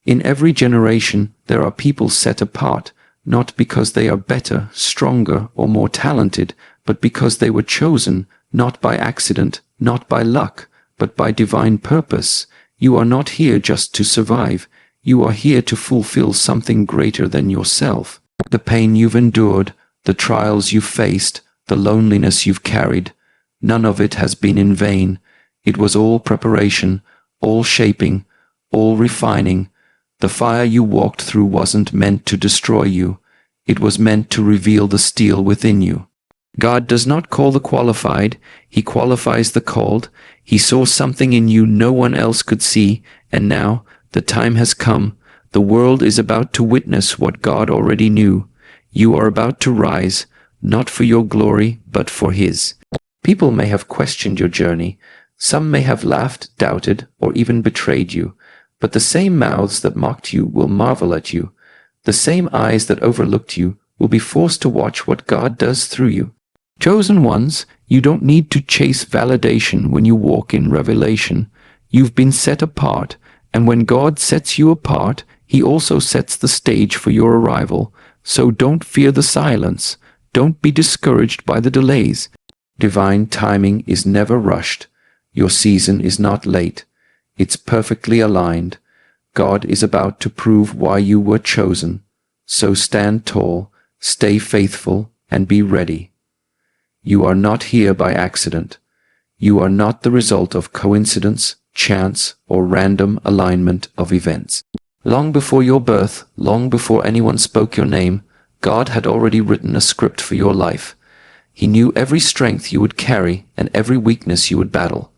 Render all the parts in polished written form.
In every generation, there are people set apart, not because they are better, stronger, or more talented, but because they were chosen, not by accident, not by luck, but by divine purpose. You are not here just to survive. You are here to fulfill something greater than yourself. The pain you've endured, the trials you've faced, the loneliness you've carried, none of it has been in vain. It was all preparation, all shaping, all refining. The fire you walked through wasn't meant to destroy you. It was meant to reveal the steel within you. God does not call the qualified, He qualifies the called. He saw something in you no one else could see, and now the time has come. The world is about to witness what God already knew. You are about to rise, not for your glory, but for His. People may have questioned your journey. Some may have laughed, doubted, or even betrayed you. But the same mouths that mocked you will marvel at you. The same eyes that overlooked you will be forced to watch what God does through you. Chosen ones, you don't need to chase validation when you walk in revelation. You've been set apart, and when God sets you apart, He also sets the stage for your arrival. So don't fear the silence. Don't be discouraged by the delays. Divine timing is never rushed. Your season is not late. It's perfectly aligned. God is about to prove why you were chosen. So stand tall, stay faithful, and be ready. You are not here by accident. You are not the result of coincidence, chance, or random alignment of events. Long before your birth, long before anyone spoke your name, God had already written a script for your life. He knew every strength you would carry and every weakness you would battle.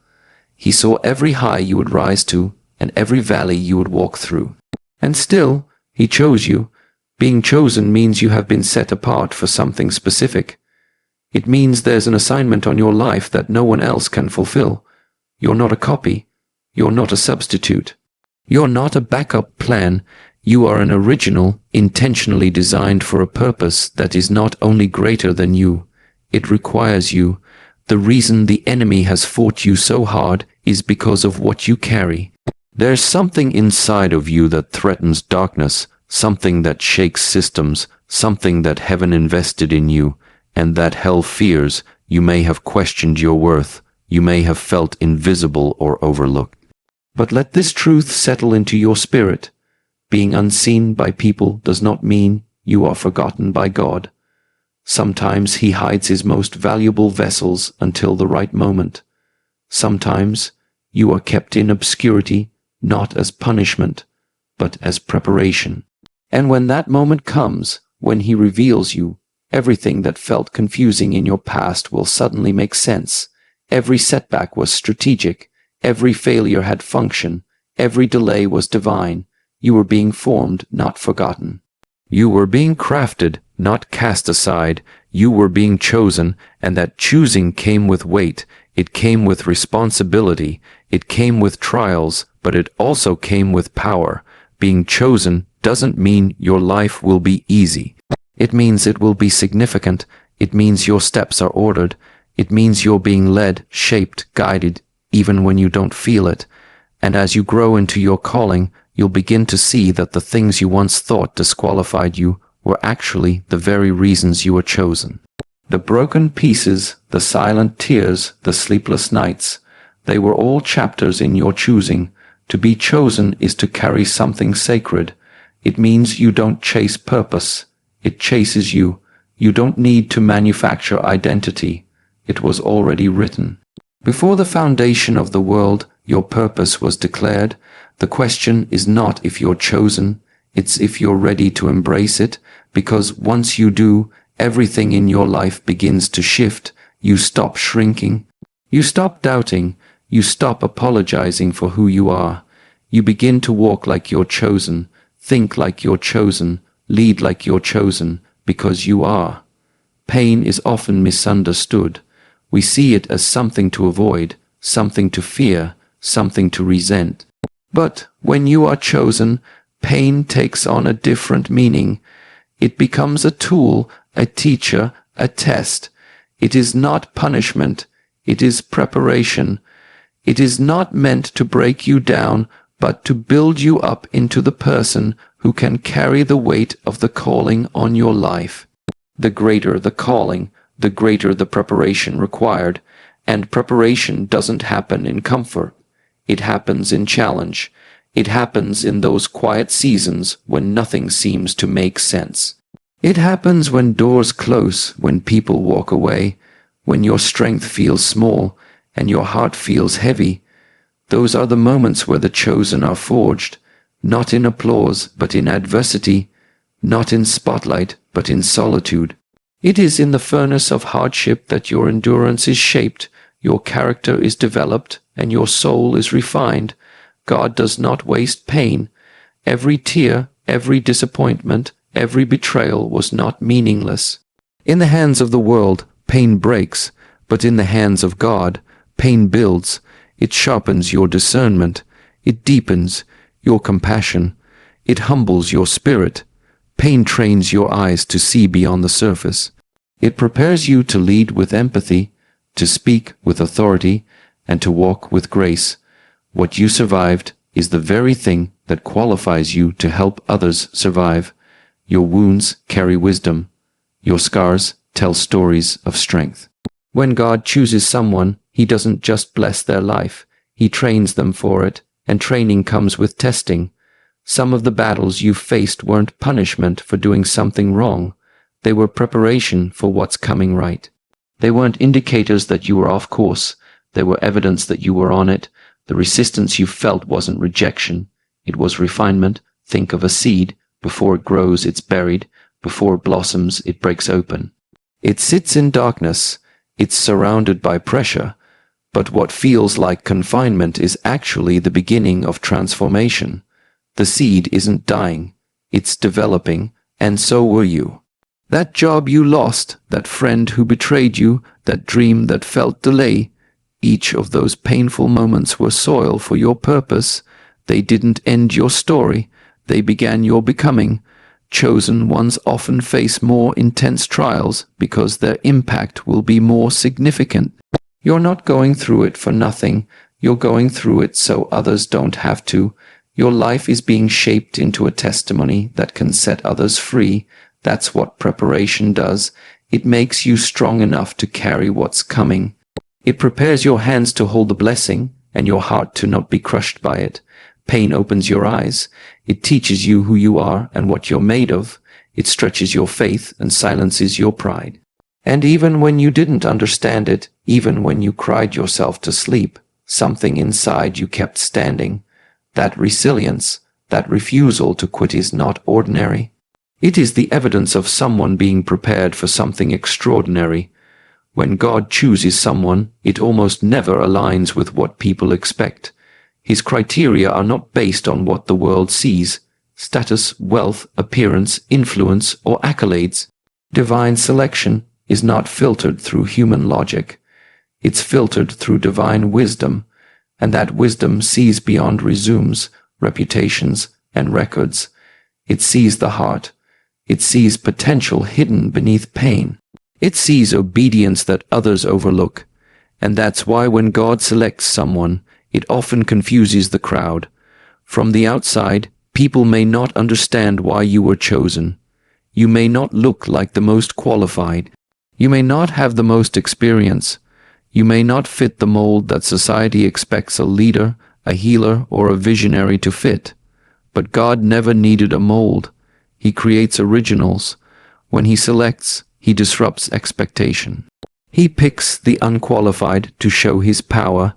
He saw every high you would rise to and every valley you would walk through. And still, He chose you. Being chosen means you have been set apart for something specific. It means there's an assignment on your life that no one else can fulfill. You're not a copy. You're not a substitute. You're not a backup plan. You are an original, intentionally designed for a purpose that is not only greater than you. It requires you. The reason the enemy has fought you so hard is because of what you carry. There's something inside of you that threatens darkness, something that shakes systems, something that heaven invested in you, and that hell fears. You may have questioned your worth. You may have felt invisible or overlooked. But let this truth settle into your spirit. Being unseen by people does not mean you are forgotten by God. Sometimes He hides His most valuable vessels until the right moment. Sometimes you are kept in obscurity, not as punishment, but as preparation. And when that moment comes, when He reveals you, everything that felt confusing in your past will suddenly make sense. Every setback was strategic. Every failure had function. Every delay was divine. You were being formed, not forgotten. You were being crafted, not cast aside. You were being chosen, and that choosing came with weight. It came with responsibility. It came with trials, but it also came with power. Being chosen doesn't mean your life will be easy. It means it will be significant. It means your steps are ordered. It means you're being led, shaped, guided, even when you don't feel it. And as you grow into your calling, you'll begin to see that the things you once thought disqualified you were actually the very reasons you were chosen. The broken pieces, the silent tears, the sleepless nights, they were all chapters in your choosing. To be chosen is to carry something sacred. It means you don't chase purpose. It chases you. You don't need to manufacture identity. It was already written. Before the foundation of the world, your purpose was declared. The question is not if you're chosen, it's if you're ready to embrace it, because once you do, everything in your life begins to shift. You stop shrinking. You stop doubting. You stop apologizing for who you are. You begin to walk like you're chosen, think like you're chosen, lead like you're chosen, because you are. Pain is often misunderstood. We see it as something to avoid, something to fear, something to resent. But when you are chosen, pain takes on a different meaning. It becomes a tool, a teacher, a test. It is not punishment. It is preparation. It is not meant to break you down, but to build you up into the person who can carry the weight of the calling on your life. The greater the calling, the greater the preparation required, and preparation doesn't happen in comfort. It happens in challenge. It happens in those quiet seasons when nothing seems to make sense. It happens when doors close, when people walk away, when your strength feels small and your heart feels heavy. Those are the moments where the chosen are forged, not in applause but in adversity, not in spotlight but in solitude. It is in the furnace of hardship that your endurance is shaped, your character is developed, and your soul is refined. God does not waste pain. Every tear, every disappointment, every betrayal was not meaningless. In the hands of the world, pain breaks, but in the hands of God, pain builds. It sharpens your discernment. It deepens your compassion. It humbles your spirit. Pain trains your eyes to see beyond the surface. It prepares you to lead with empathy, to speak with authority, and to walk with grace. What you survived is the very thing that qualifies you to help others survive. Your wounds carry wisdom. Your scars tell stories of strength. When God chooses someone, He doesn't just bless their life. He trains them for it, and training comes with testing. Some of the battles you faced weren't punishment for doing something wrong. They were preparation for what's coming right. They weren't indicators that you were off course. They were evidence that you were on it. The resistance you felt wasn't rejection. It was refinement. Think of a seed. Before it grows, it's buried. Before it blossoms, it breaks open. It sits in darkness. It's surrounded by pressure. But what feels like confinement is actually the beginning of transformation. The seed isn't dying. It's developing, and so were you. That job you lost, that friend who betrayed you, that dream that felt delay, each of those painful moments were soil for your purpose. They didn't end your story. They began your becoming. Chosen ones often face more intense trials because their impact will be more significant. You're not going through it for nothing. You're going through it so others don't have to. Your life is being shaped into a testimony that can set others free. That's what preparation does. It makes you strong enough to carry what's coming. It prepares your hands to hold the blessing and your heart to not be crushed by it. Pain opens your eyes. It teaches you who you are and what you're made of. It stretches your faith and silences your pride. And even when you didn't understand it, even when you cried yourself to sleep, something inside you kept standing. That resilience, that refusal to quit is not ordinary. It is the evidence of someone being prepared for something extraordinary. When God chooses someone, it almost never aligns with what people expect. His criteria are not based on what the world sees: status, wealth, appearance, influence, or accolades. Divine selection is not filtered through human logic. It's filtered through divine wisdom, and that wisdom sees beyond resumes, reputations, and records. It sees the heart. It sees potential hidden beneath pain. It sees obedience that others overlook. And that's why when God selects someone, it often confuses the crowd. From the outside, people may not understand why you were chosen. You may not look like the most qualified. You may not have the most experience. You may not fit the mold that society expects a leader, a healer, or a visionary to fit. But God never needed a mold. He creates originals. When He selects, He disrupts expectation. He picks the unqualified to show His power.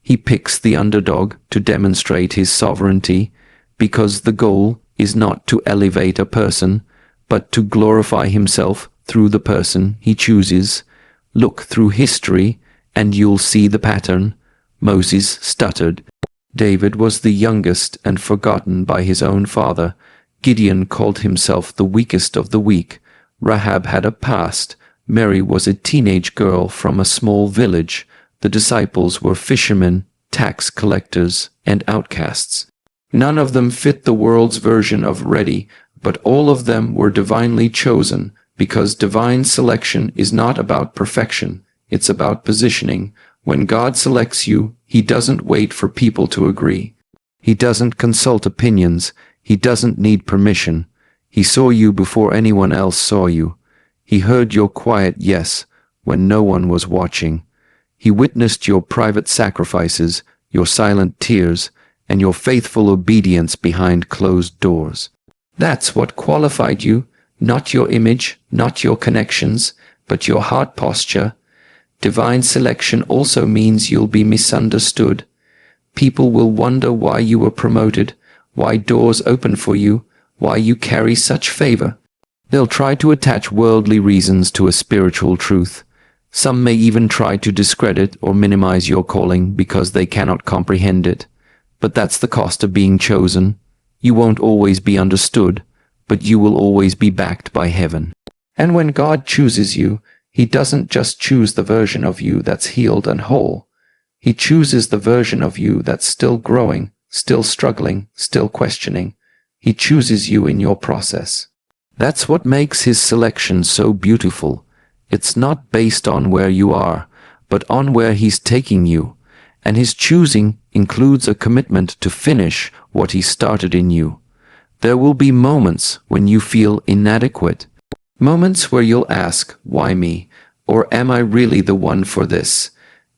He picks the underdog to demonstrate His sovereignty, because the goal is not to elevate a person, but to glorify Himself through the person He chooses. Look through history, and you'll see the pattern. Moses stuttered. David was the youngest and forgotten by his own father. Gideon called himself the weakest of the weak. Rahab had a past. Mary was a teenage girl from a small village. The disciples were fishermen, tax collectors, and outcasts. None of them fit the world's version of ready, but all of them were divinely chosen, because divine selection is not about perfection. It's about positioning. When God selects you, He doesn't wait for people to agree. He doesn't consult opinions. He doesn't need permission. He saw you before anyone else saw you. He heard your quiet yes when no one was watching. He witnessed your private sacrifices, your silent tears, and your faithful obedience behind closed doors. That's what qualified you, not your image, not your connections, but your heart posture. Divine selection also means you'll be misunderstood. People will wonder why you were promoted, why doors open for you, why you carry such favor. They'll try to attach worldly reasons to a spiritual truth. Some may even try to discredit or minimize your calling because they cannot comprehend it. But that's the cost of being chosen. You won't always be understood, but you will always be backed by heaven. And when God chooses you, He doesn't just choose the version of you that's healed and whole. He chooses the version of you that's still growing, still struggling, still questioning. He chooses you in your process. That's what makes His selection so beautiful. It's not based on where you are, but on where He's taking you. And His choosing includes a commitment to finish what He started in you. There will be moments when you feel inadequate. Moments where you'll ask, why me? Or am I really the one for this?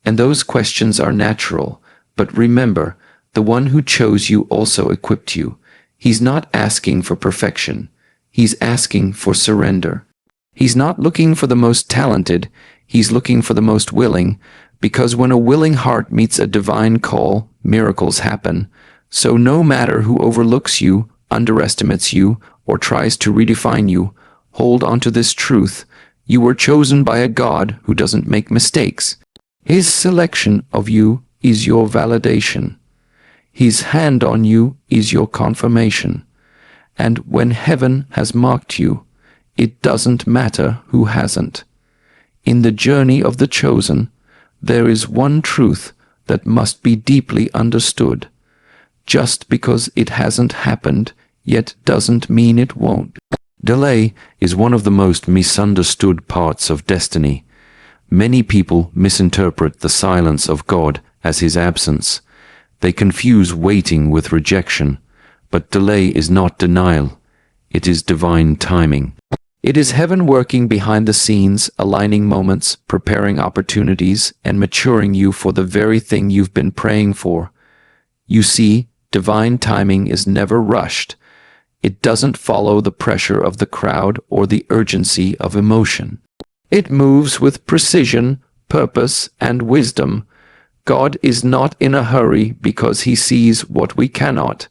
And those questions are natural. But remember, the one who chose you also equipped you. He's not asking for perfection. He's asking for surrender. He's not looking for the most talented. He's looking for the most willing. Because when a willing heart meets a divine call, miracles happen. So no matter who overlooks you, underestimates you, or tries to redefine you, hold on to this truth. You were chosen by a God who doesn't make mistakes. His selection of you is your validation. His hand on you is your confirmation. And when heaven has marked you, it doesn't matter who hasn't. In the journey of the chosen, there is one truth that must be deeply understood. Just because it hasn't happened yet doesn't mean it won't. Delay is one of the most misunderstood parts of destiny. Many people misinterpret the silence of God as His absence. They confuse waiting with rejection, but delay is not denial. It is divine timing. It is heaven working behind the scenes, aligning moments, preparing opportunities, and maturing you for the very thing you've been praying for. You see, divine timing is never rushed. It doesn't follow the pressure of the crowd or the urgency of emotion. It moves with precision, purpose, and wisdom. God is not in a hurry because He sees what we cannot.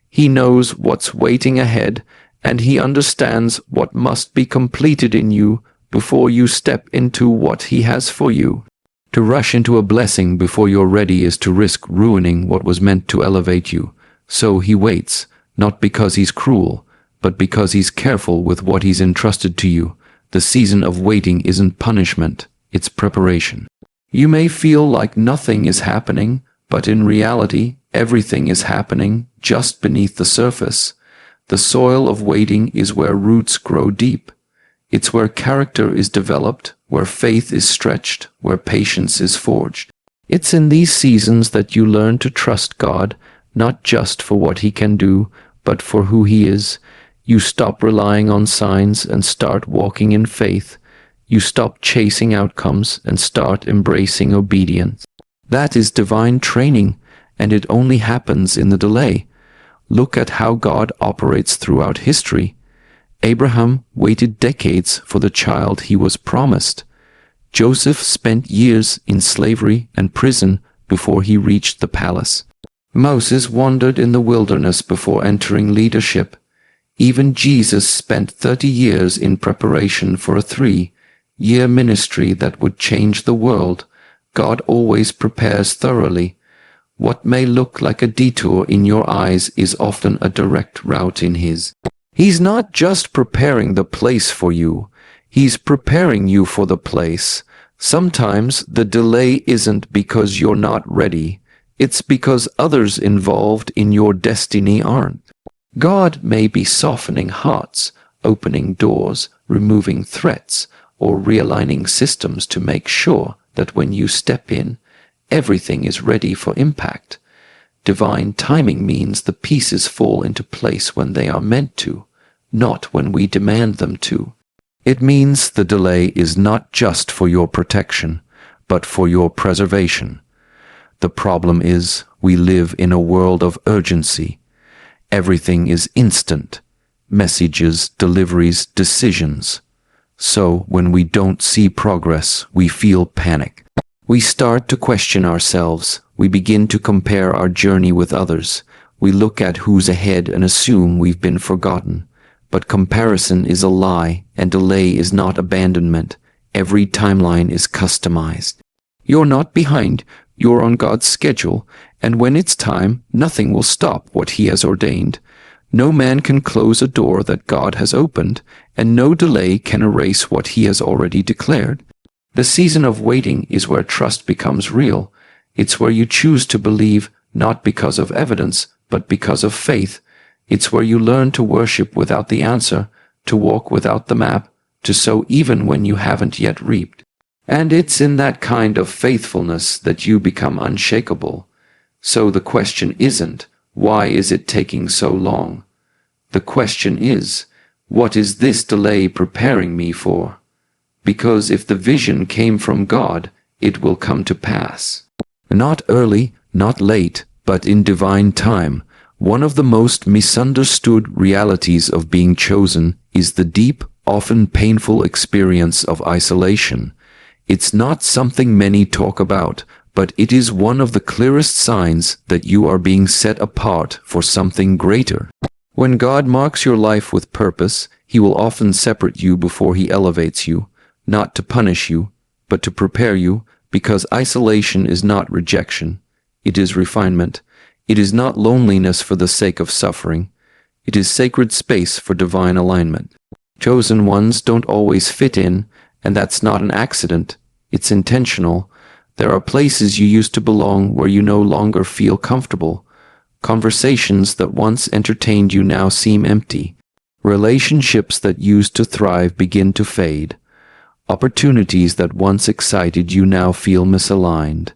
He knows what's waiting ahead, and He understands what must be completed in you before you step into what He has for you. To rush into a blessing before you're ready is to risk ruining what was meant to elevate you. So He waits, not because He's cruel, but because He's careful with what He's entrusted to you. The season of waiting isn't punishment, it's preparation. You may feel like nothing is happening, but in reality, everything is happening just beneath the surface. The soil of waiting is where roots grow deep. It's where character is developed, where faith is stretched, where patience is forged. It's in these seasons that you learn to trust God, not just for what He can do, but for who He is. You stop relying on signs and start walking in faith. You stop chasing outcomes and start embracing obedience. That is divine training, and it only happens in the delay. Look at how God operates throughout history. Abraham waited decades for the child he was promised. Joseph spent years in slavery and prison before he reached the palace. Moses wandered in the wilderness before entering leadership. Even Jesus spent 30 years in preparation for a 3-year ministry that would change the world. God always prepares thoroughly. What may look like a detour in your eyes is often a direct route in His. He's not just preparing the place for you. He's preparing you for the place. Sometimes the delay isn't because you're not ready. It's because others involved in your destiny aren't. God may be softening hearts, opening doors, removing threats, or realigning systems to make sure that when you step in, everything is ready for impact. Divine timing means the pieces fall into place when they are meant to, not when we demand them to. It means the delay is not just for your protection, but for your preservation. The problem is, we live in a world of urgency. Everything is instant. Messages, deliveries, decisions. So, when we don't see progress, we feel panic. We start to question ourselves. We begin to compare our journey with others. We look at who's ahead and assume we've been forgotten. But comparison is a lie, and delay is not abandonment. Every timeline is customized. You're not behind. You're on God's schedule, and when it's time, nothing will stop what He has ordained. No man can close a door that God has opened, and no delay can erase what He has already declared. The season of waiting is where trust becomes real. It's where you choose to believe, not because of evidence, but because of faith. It's where you learn to worship without the answer, to walk without the map, to sow even when you haven't yet reaped. And it's in that kind of faithfulness that you become unshakable. So the question isn't, why is it taking so long? The question is, what is this delay preparing me for? Because if the vision came from God, it will come to pass. Not early, not late, but in divine time. One of the most misunderstood realities of being chosen is the deep, often painful experience of isolation. It's not something many talk about, but it is one of the clearest signs that you are being set apart for something greater. When God marks your life with purpose, He will often separate you before He elevates you, not to punish you, but to prepare you, because isolation is not rejection. It is refinement. It is not loneliness for the sake of suffering. It is sacred space for divine alignment. Chosen ones don't always fit in, and that's not an accident. It's intentional. There are places you used to belong where you no longer feel comfortable. Conversations that once entertained you now seem empty. Relationships that used to thrive begin to fade. Opportunities that once excited you now feel misaligned.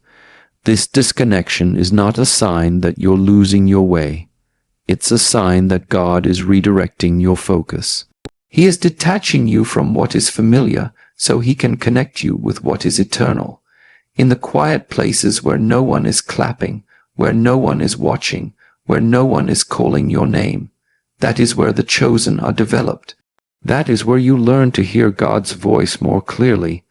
This disconnection is not a sign that you're losing your way. It's a sign that God is redirecting your focus. He is detaching you from what is familiar so He can connect you with what is eternal. In the quiet places where no one is clapping, where no one is watching, where no one is calling your name, that is where the chosen are developed. That is where you learn to hear God's voice more clearly.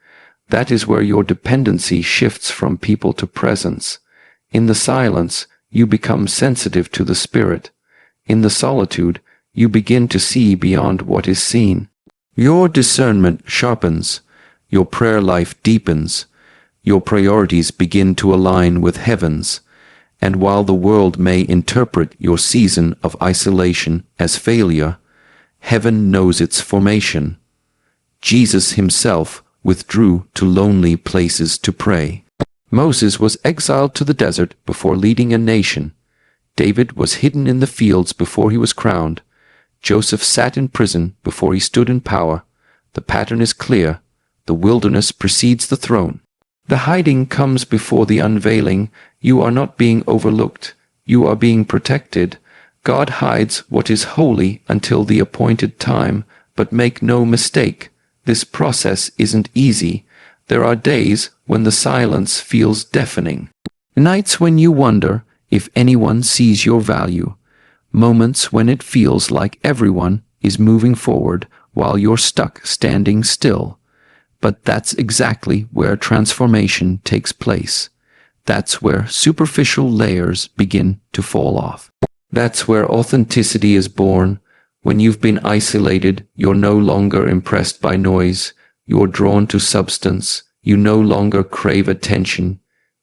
That is where your dependency shifts from people to presence. In the silence, you become sensitive to the Spirit. In the solitude, you begin to see beyond what is seen. Your discernment sharpens. Your prayer life deepens. Your priorities begin to align with heaven's. And while the world may interpret your season of isolation as failure, heaven knows its formation. Jesus Himself withdrew to lonely places to pray. Moses was exiled to the desert before leading a nation. David was hidden in the fields before he was crowned. Joseph sat in prison before he stood in power. The pattern is clear. The wilderness precedes the throne. The hiding comes before the unveiling. You are not being overlooked. You are being protected. God hides what is holy until the appointed time, but make no mistake, this process isn't easy. There are days when the silence feels deafening. Nights when you wonder if anyone sees your value. Moments when it feels like everyone is moving forward while you're stuck standing still. But that's exactly where transformation takes place. That's where superficial layers begin to fall off. That's where authenticity is born. When you've been isolated, you're no longer impressed by noise. You're drawn to substance. You no longer crave attention.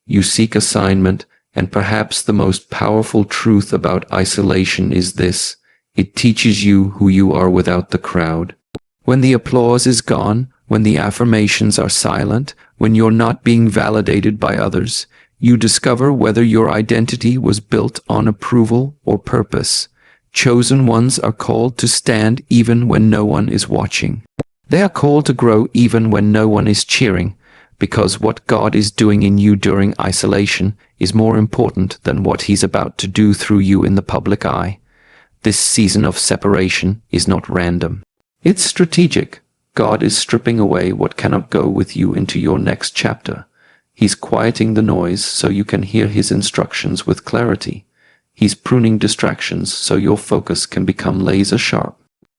You seek assignment, and perhaps the most powerful truth about isolation is this: it teaches you who you are without the crowd. When the applause is gone, when the affirmations are silent, when you're not being validated by others, you discover whether your identity was built on approval or purpose. Chosen ones are called to stand even when no one is watching. They are called to grow even when no one is cheering. because what God is doing in you during isolation is more important than what He's about to do through you in the public eye. This season of separation is not random. It's strategic. God is stripping away what cannot go with you into your next chapter. He's quieting the noise so you can hear His instructions with clarity. He's pruning distractions so your focus can become laser sharp.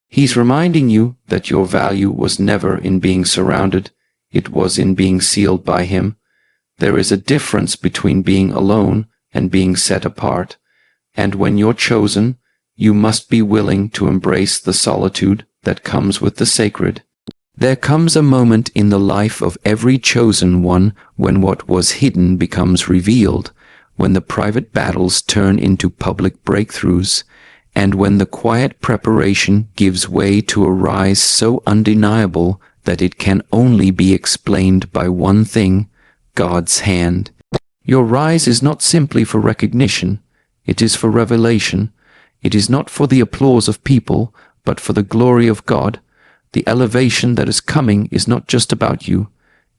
He's reminding you that your value was never in being surrounded, it was in being sealed by Him. There is a difference between being alone and being set apart, and when you're chosen, you must be willing to embrace the solitude that comes with the sacred. There comes a moment in the life of every chosen one when what was hidden becomes revealed, when the private battles turn into public breakthroughs, and when the quiet preparation gives way to a rise so undeniable that it can only be explained by one thing: God's hand. Your rise is not simply for recognition, it is for revelation. It is not for the applause of people, but for the glory of God. The elevation that is coming is not just about you.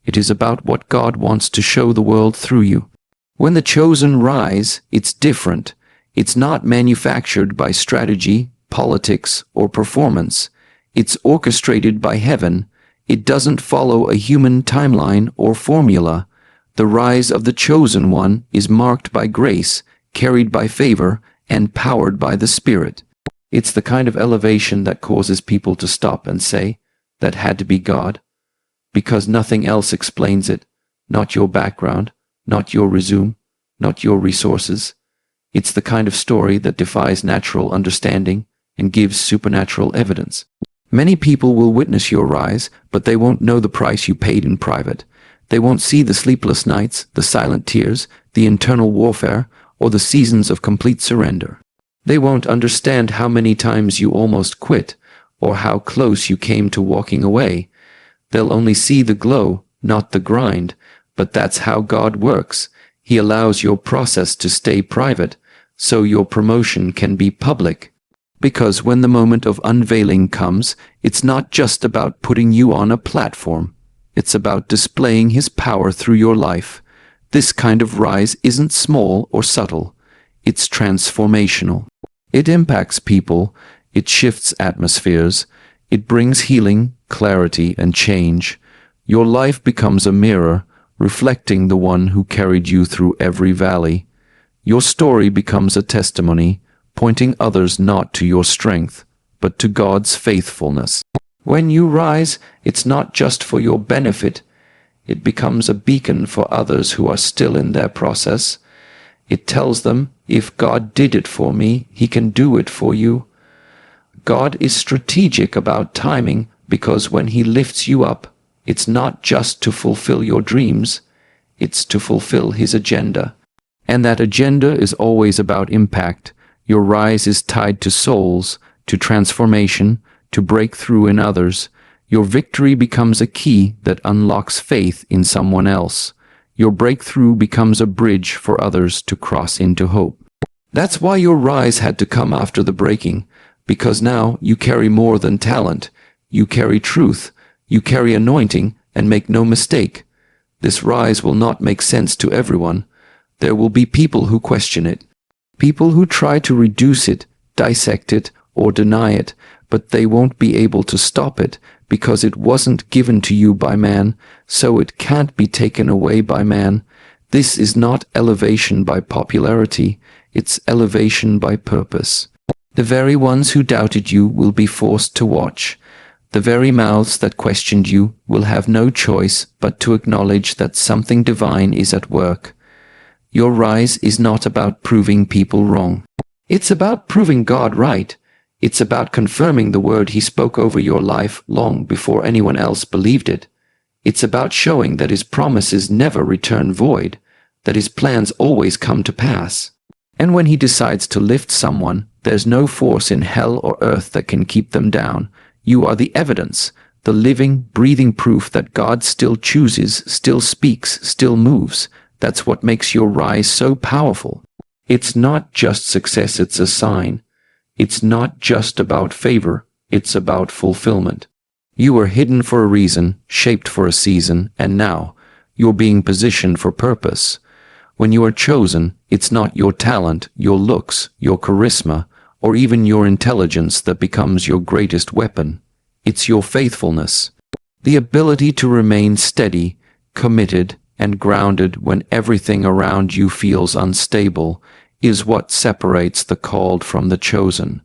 It is about what God wants to show the world through you. When the chosen rise, it's different. It's not manufactured by strategy, politics, or performance. It's orchestrated by heaven. It doesn't follow a human timeline or formula. The rise of the chosen one is marked by grace, carried by favor, and powered by the Spirit. It's the kind of elevation that causes people to stop and say, "That had to be God," because nothing else explains it, not your background, not your resume, not your resources. It's the kind of story that defies natural understanding and gives supernatural evidence. Many people will witness your rise, but they won't know the price you paid in private. They won't see the sleepless nights, the silent tears, the internal warfare, or the seasons of complete surrender. They won't understand how many times you almost quit, or how close you came to walking away. They'll only see the glow, not the grind, but that's how God works. He allows your process to stay private, so your promotion can be public. Because when the moment of unveiling comes, it's not just about putting you on a platform. It's about displaying His power through your life. This kind of rise isn't small or subtle. It's transformational. It impacts people. It shifts atmospheres. It brings healing, clarity, and change. Your life becomes a mirror, reflecting the one who carried you through every valley. Your story becomes a testimony, pointing others not to your strength, but to God's faithfulness. When you rise, it's not just for your benefit. It becomes a beacon for others who are still in their process. It tells them, if God did it for me, He can do it for you. God is strategic about timing, because when He lifts you up, it's not just to fulfill your dreams, it's to fulfill His agenda. And that agenda is always about impact. Your rise is tied to souls, to transformation, to breakthrough in others. Your victory becomes a key that unlocks faith in someone else. Your breakthrough becomes a bridge for others to cross into hope. That's why your rise had to come after the breaking, because now you carry more than talent. You carry truth, you carry anointing, and make no mistake. This rise will not make sense to everyone. There will be people who question it, people who try to reduce it, dissect it, or deny it, but they won't be able to stop it, because it wasn't given to you by man, so it can't be taken away by man. This is not elevation by popularity, it's elevation by purpose. The very ones who doubted you will be forced to watch. The very mouths that questioned you will have no choice but to acknowledge that something divine is at work. Your rise is not about proving people wrong. It's about proving God right. It's about confirming the word He spoke over your life long before anyone else believed it. It's about showing that His promises never return void, that His plans always come to pass. And when He decides to lift someone, there's no force in hell or earth that can keep them down. You are the evidence, the living, breathing proof that God still chooses, still speaks, still moves. That's what makes your rise so powerful. It's not just success, it's a sign. It's not just about favor, it's about fulfillment. You were hidden for a reason, shaped for a season, and now You're being positioned for purpose. When you are chosen, it's not your talent, your looks, your charisma, or even your intelligence that becomes your greatest weapon. It's your faithfulness. The ability to remain steady, committed, and grounded when everything around you feels unstable is what separates the called from the chosen.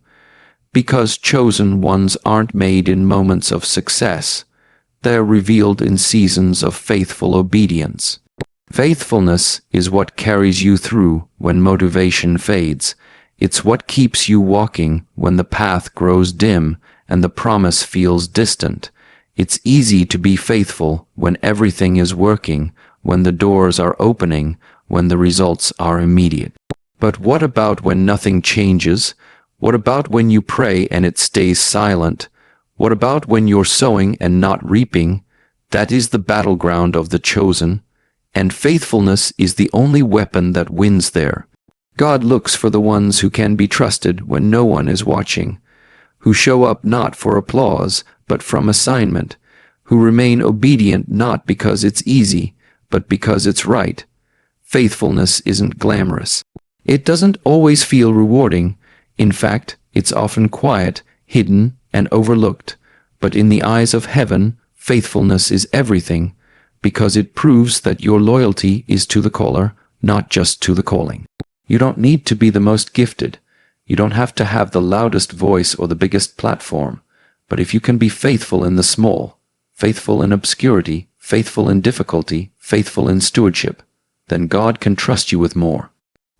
Because chosen ones aren't made in moments of success. They're revealed in seasons of faithful obedience. Faithfulness is what carries you through when motivation fades. It's what keeps you walking when the path grows dim and the promise feels distant. It's easy to be faithful when everything is working, when the doors are opening, when the results are immediate. But what about when nothing changes? What about when you pray and it stays silent? What about when you're sowing and not reaping? That is the battleground of the chosen, and faithfulness is the only weapon that wins there. God looks for the ones who can be trusted when no one is watching, who show up not for applause, but from assignment, who remain obedient not because it's easy, but because it's right. Faithfulness isn't glamorous. It doesn't always feel rewarding. In fact, it's often quiet, hidden, and overlooked. But in the eyes of heaven, faithfulness is everything, because it proves that your loyalty is to the caller, not just to the calling. You don't need to be the most gifted. You don't have to have the loudest voice or the biggest platform. But if you can be faithful in the small, faithful in obscurity, faithful in difficulty, faithful in stewardship, then God can trust you with more.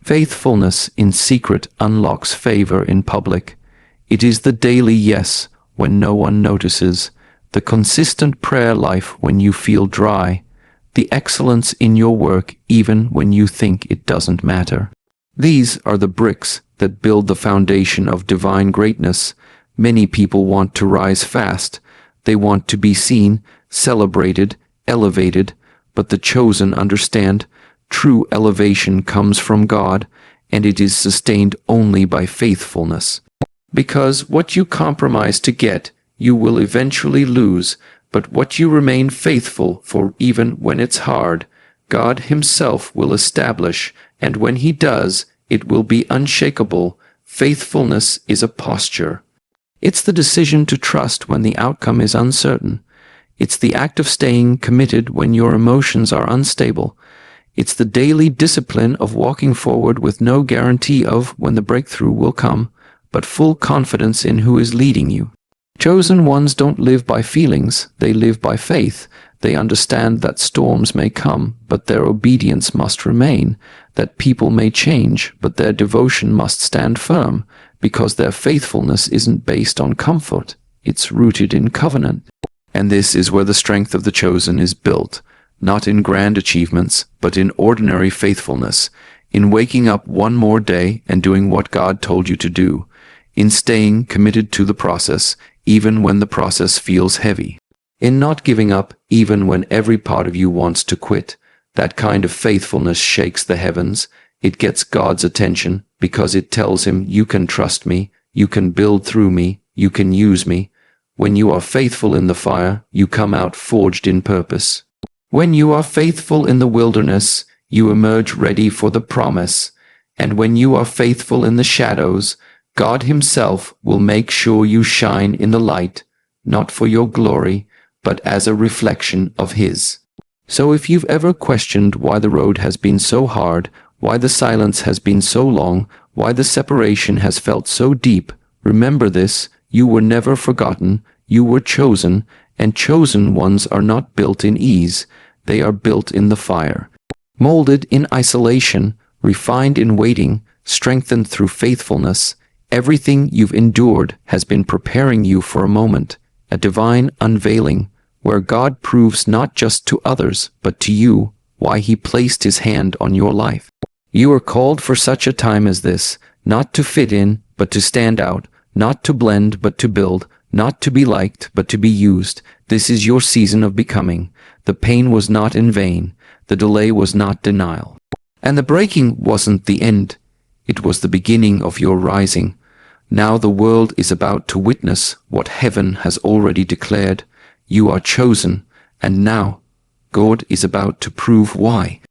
Faithfulness in secret unlocks favor in public. It is the daily yes when no one notices, the consistent prayer life when you feel dry, the excellence in your work even when you think it doesn't matter. These are the bricks that build the foundation of divine greatness. Many people want to rise fast. They want to be seen, celebrated, elevated, but the chosen understand true elevation comes from God, and it is sustained only by faithfulness. Because what you compromise to get, you will eventually lose, but what you remain faithful for even when it's hard, God Himself will establish, and when He does, it will be unshakable. Faithfulness is a posture. It's the decision to trust when the outcome is uncertain. It's the act of staying committed when your emotions are unstable. It's the daily discipline of walking forward with no guarantee of when the breakthrough will come, but full confidence in who is leading you. Chosen ones don't live by feelings, they live by faith. They understand that storms may come, but their obedience must remain, that people may change, but their devotion must stand firm, because their faithfulness isn't based on comfort, it's rooted in covenant. And this is where the strength of the chosen is built, not in grand achievements, but in ordinary faithfulness, in waking up one more day and doing what God told you to do, in staying committed to the process, even when the process feels heavy, in not giving up even when every part of you wants to quit. That kind of faithfulness shakes the heavens. It gets God's attention because it tells Him, you can trust me, you can build through me, you can use me. When you are faithful in the fire, you come out forged in purpose. When you are faithful in the wilderness, you emerge ready for the promise. And when you are faithful in the shadows, God Himself will make sure you shine in the light, not for your glory, but as a reflection of His. So if you've ever questioned why the road has been so hard, why the silence has been so long, why the separation has felt so deep, remember this: you were never forgotten, you were chosen, and chosen ones are not built in ease, they are built in the fire. Molded in isolation, refined in waiting, strengthened through faithfulness. Everything you've endured has been preparing you for a moment, a divine unveiling, where God proves not just to others, but to you, why He placed His hand on your life. You are called for such a time as this, not to fit in, but to stand out, not to blend, but to build, not to be liked, but to be used. This is your season of becoming. The pain was not in vain. The delay was not denial. And the breaking wasn't the end. It was the beginning of your rising. Now the world is about to witness what heaven has already declared. You are chosen, and now God is about to prove why.